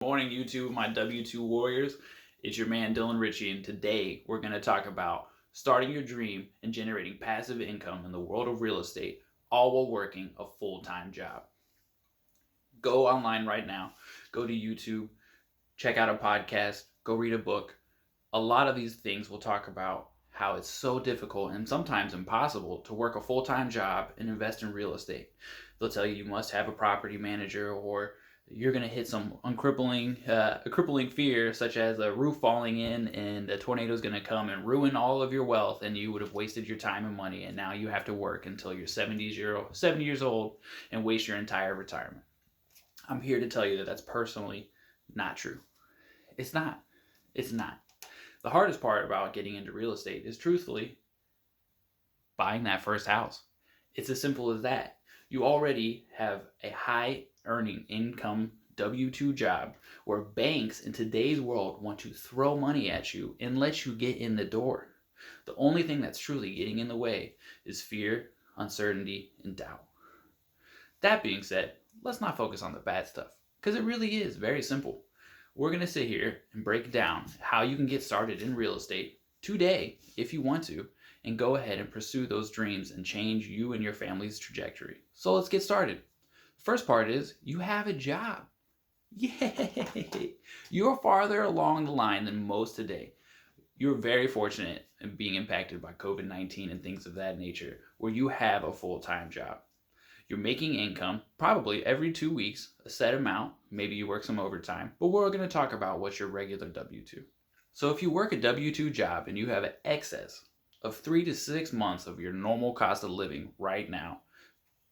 Morning, YouTube, my W2 Warriors. It's your man Dylan Ritchie, and today we're going to talk about starting your dream and generating passive income in the world of real estate, all while working a full-time job. Go online right now, go to YouTube, check out a podcast, go read a book. A lot of these things will talk about how it's so difficult and sometimes impossible to work a full-time job and invest in real estate. They'll tell you must have a property manager, or you're going to hit some a crippling fear, such as a roof falling in and a tornado is going to come and ruin all of your wealth, and you would have wasted your time and money, and now you have to work until you're 70 years old and waste your entire retirement. I'm here to tell you that that's personally not true. It's not. It's not. The hardest part about getting into real estate is, truthfully, buying that first house. It's as simple as that. You already have a high earning income W2 job where banks in today's world want to throw money at you and let you get in the door. The only thing that's truly getting in the way is fear, uncertainty, and doubt. That being said, let's not focus on the bad stuff, because it really is very simple. We're going to sit here and break down how you can get started in real estate today if you want to, and go ahead and pursue those dreams and change you and your family's trajectory. So let's get started. First part is you have a job. Yay! You're farther along the line than most today. You're very fortunate in being impacted by COVID-19 and things of that nature, where you have a full-time job. You're making income probably every 2 weeks, a set amount. Maybe you work some overtime, but we're going to talk about what's your regular W-2. So if you work a W-2 job and you have an excess of 3 to 6 months of your normal cost of living right now,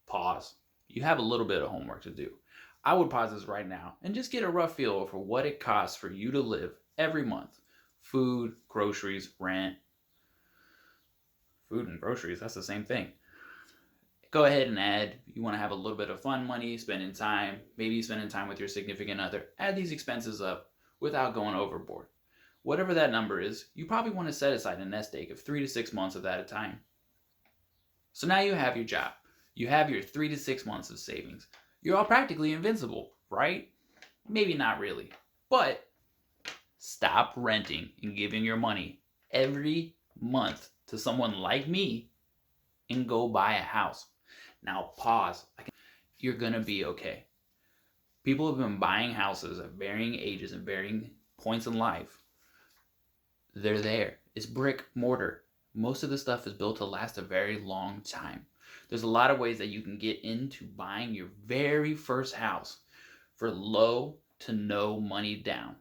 pause. You have a little bit of homework to do. I would pause this right now and just get a rough feel for what it costs for you to live every month. Food, groceries, rent. Food and groceries, that's the same thing. Go ahead and add, you want to have a little bit of fun money, spending time, maybe spending time with your significant other. Add these expenses up without going overboard. Whatever that number is, you probably want to set aside a nest egg of 3 to 6 months of that at a time. So now you have your job. You have your 3 to 6 months of savings. You're all practically invincible, right? Maybe not really. But stop renting and giving your money every month to someone like me and go buy a house. Now pause. You're going to be okay. People have been buying houses at varying ages and varying points in life. They're there. It's brick mortar. Most of the stuff is built to last a very long time. There's a lot of ways that you can get into buying your very first house for low to no money down.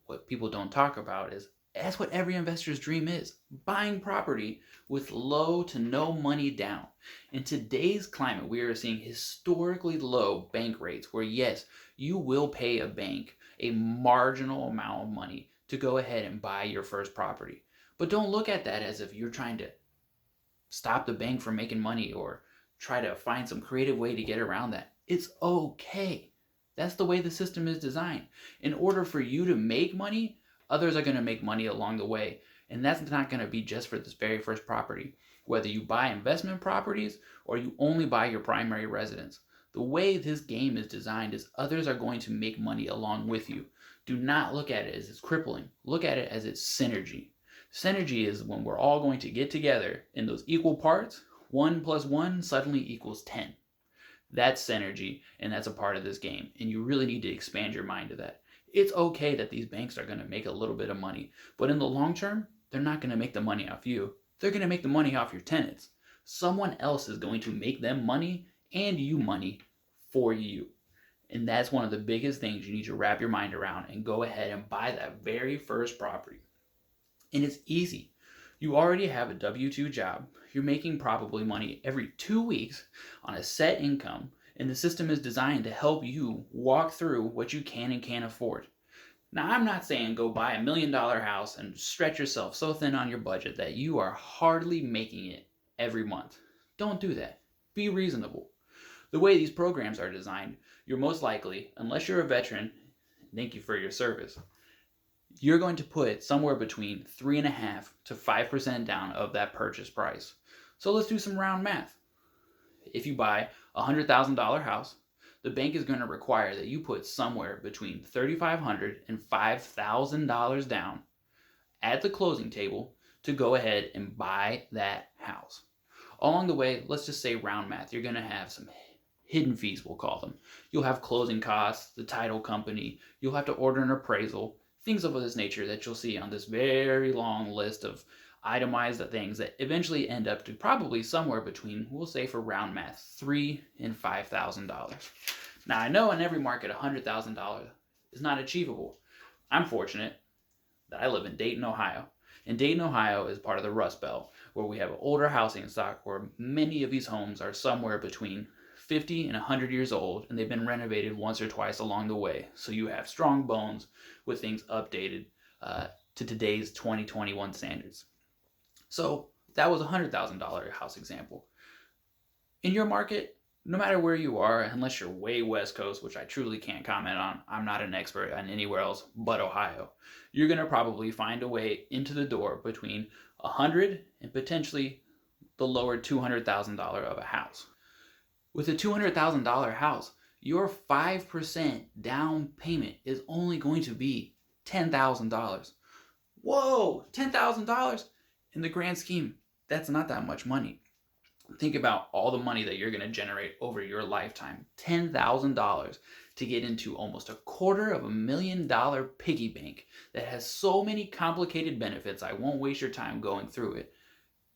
What people don't talk about is that's what every investor's dream is: buying property with low to no money down. In today's climate, we are seeing historically low bank rates where, yes, you will pay a bank a marginal amount of money to go ahead and buy your first property. But don't look at that as if you're trying to stop the bank from making money or try to find some creative way to get around that. It's okay. That's the way the system is designed. In order for you to make money, others are going to make money along the way. And that's not going to be just for this very first property. Whether you buy investment properties or you only buy your primary residence, the way this game is designed is others are going to make money along with you. Do not look at it as it's crippling. Look at it as it's synergy. Synergy is when we're all going to get together in those equal parts. 1 plus 1 suddenly equals 10. That's synergy, and that's a part of this game. And you really need to expand your mind to that. It's okay that these banks are going to make a little bit of money, but in the long term, they're not going to make the money off you. They're going to make the money off your tenants. Someone else is going to make them money and you money for you. And that's one of the biggest things you need to wrap your mind around and go ahead and buy that very first property. And it's easy. You already have a W-2 job. You're making probably money every 2 weeks on a set income, and the system is designed to help you walk through what you can and can't afford. Now, I'm not saying go buy $1 million house and stretch yourself so thin on your budget that you are hardly making it every month. Don't do that. Be reasonable. The way these programs are designed, you're most likely, unless you're a veteran, thank you for your service, you're going to put somewhere between 3.5% to 5% down of that purchase price. So let's do some round math. If you buy a $100,000 house, the bank is going to require that you put somewhere between $3,500 and $5,000 down at the closing table to go ahead and buy that house. Along the way, let's just say round math, you're going to have some hidden fees, we'll call them. You'll have closing costs, the title company, you'll have to order an appraisal, things of this nature that you'll see on this very long list of itemized things that eventually end up to probably somewhere between, we'll say for round math, $3,000 and $5,000. Now I know in every market $100,000 is not achievable. I'm fortunate that I live in Dayton, Ohio. And Dayton, Ohio is part of the Rust Belt, where we have older housing stock where many of these homes are somewhere between 50 and 100 years old, and they've been renovated once or twice along the way. So you have strong bones with things updated to today's 2021 standards. So that was a $100,000 house example. In your market, no matter where you are, unless you're way West Coast, which I truly can't comment on, I'm not an expert on anywhere else but Ohio, you're going to probably find a way into the door between $100,000 and potentially the lower $200,000 of a house. With a $200,000 house, your 5% down payment is only going to be $10,000. Whoa, $10,000? In the grand scheme, that's not that much money. Think about all the money that you're going to generate over your lifetime. $10,000 to get into almost $250,000 piggy bank that has so many complicated benefits. I won't waste your time going through it.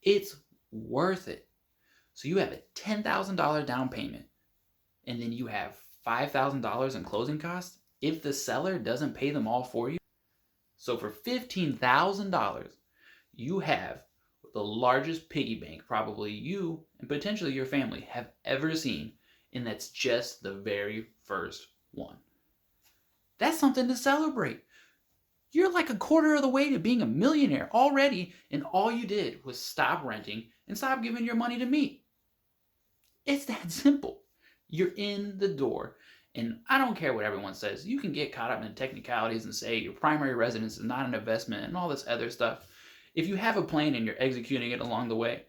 It's worth it. So you have a $10,000 down payment, and then you have $5,000 in closing costs if the seller doesn't pay them all for you. So for $15,000, you have the largest piggy bank probably you and potentially your family have ever seen, and that's just the very first one. That's something to celebrate. You're like a quarter of the way to being a millionaire already, and all you did was stop renting and stop giving your money to me. It's that simple. You're in the door, and I don't care what everyone says. You can get caught up in technicalities and say your primary residence is not an investment and all this other stuff. If you have a plan and you're executing it along the way,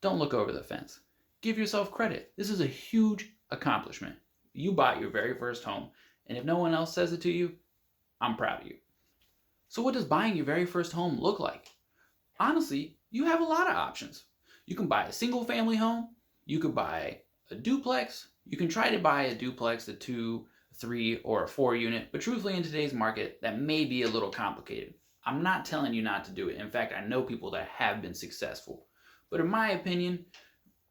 don't look over the fence. Give yourself credit. This is a huge accomplishment. You bought your very first home, and if no one else says it to you, I'm proud of you. So what does buying your very first home look like? Honestly, you have a lot of options. You can buy a single family home. You could buy a duplex. You can try to buy a duplex, a 2, 3, or a 4 unit, but truthfully in today's market, that may be a little complicated. I'm not telling you not to do it. In fact, I know people that have been successful. But in my opinion,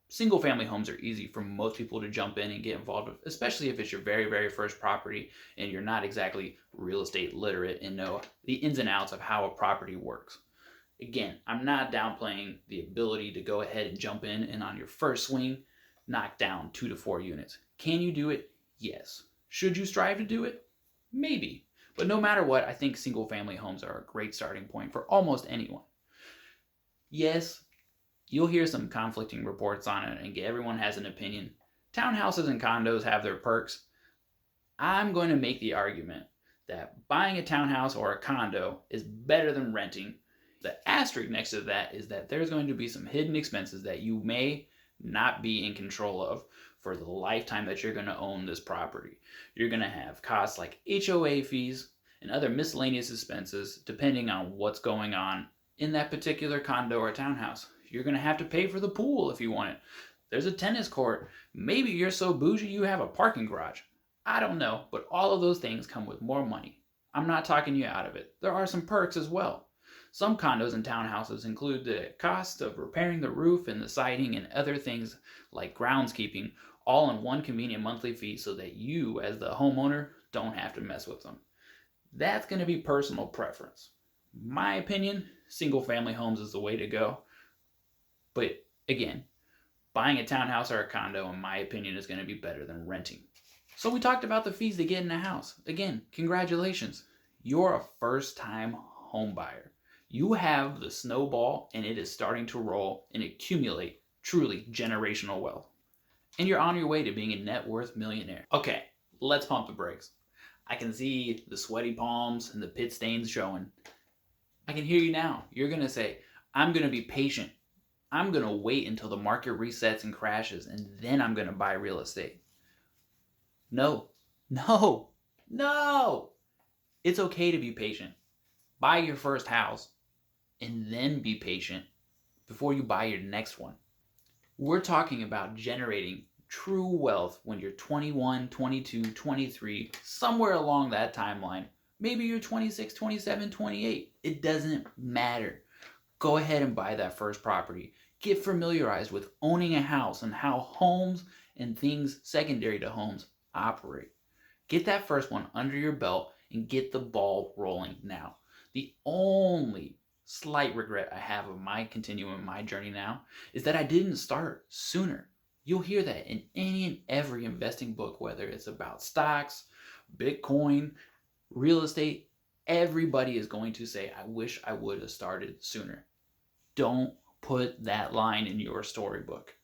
single family homes are easy for most people to jump in and get involved with, especially if it's your very, very first property and you're not exactly real estate literate and know the ins and outs of how a property works. Again, I'm not downplaying the ability to go ahead and jump in and on your first swing, knock down 2 to 4 units. Can you do it? Yes. Should you strive to do it? Maybe. But no matter what, I think single family homes are a great starting point for almost anyone. Yes, you'll hear some conflicting reports on it and everyone has an opinion. Townhouses and condos have their perks. I'm going to make the argument that buying a townhouse or a condo is better than renting. The asterisk next to that is that there's going to be some hidden expenses that you may not be in control of for the lifetime that you're going to own this property. You're going to have costs like HOA fees and other miscellaneous expenses depending on what's going on in that particular condo or townhouse. You're going to have to pay for the pool if you want it. There's a tennis court. Maybe you're so bougie you have a parking garage. I don't know, but all of those things come with more money. I'm not talking you out of it. There are some perks as well. Some condos and townhouses include the cost of repairing the roof and the siding and other things like groundskeeping, all in one convenient monthly fee so that you, as the homeowner, don't have to mess with them. That's going to be personal preference. My opinion, single family homes is the way to go. But again, buying a townhouse or a condo, in my opinion, is going to be better than renting. So we talked about the fees to get in a house. Again, congratulations. You're a first-time home buyer. You have the snowball and it is starting to roll and accumulate truly generational wealth. And you're on your way to being a net worth millionaire. Okay, let's pump the brakes. I can see the sweaty palms and the pit stains showing. I can hear you now. You're going to say, I'm going to be patient. I'm going to wait until the market resets and crashes and then I'm going to buy real estate. No, no, no. It's okay to be patient. Buy your first house and then be patient before you buy your next one. We're talking about generating true wealth when you're 21, 22, 23, somewhere along that timeline. Maybe you're 26, 27, 28. It doesn't matter. Go ahead and buy that first property. Get familiarized with owning a house and how homes and things secondary to homes operate. Get that first one under your belt and get the ball rolling now. The only slight regret I have of my continuing my journey now is that I didn't start sooner. You'll hear that in any and every investing book, whether it's about stocks, Bitcoin, real estate. Everybody is going to say, I wish I would have started sooner. Don't put that line in your storybook.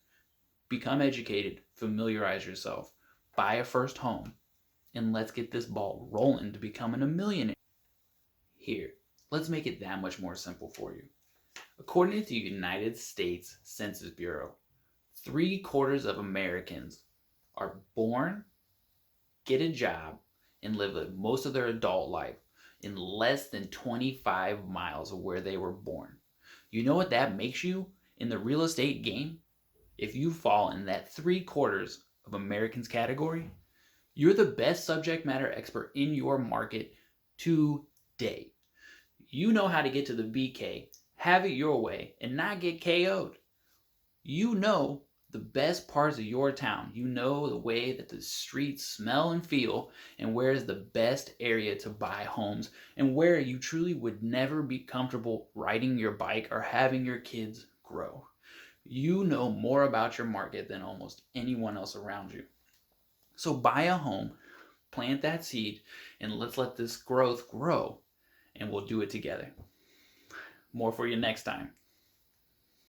Become educated, familiarize yourself, buy a first home, and let's get this ball rolling to becoming a millionaire. Here, let's make it that much more simple for you. According to the United States Census Bureau, 3/4 of Americans are born, get a job, and live most of their adult life in less than 25 miles of where they were born. You know what that makes you in the real estate game? If you fall in that 3/4 of Americans category, you're the best subject matter expert in your market today. You know how to get to the BK, have it your way, and not get KO'd. You know the best parts of your town. You know the way that the streets smell and feel, and where is the best area to buy homes, and where you truly would never be comfortable riding your bike or having your kids grow. You know more about your market than almost anyone else around you. So buy a home, plant that seed, and let's let this growth grow, and we'll do it together. More for you next time.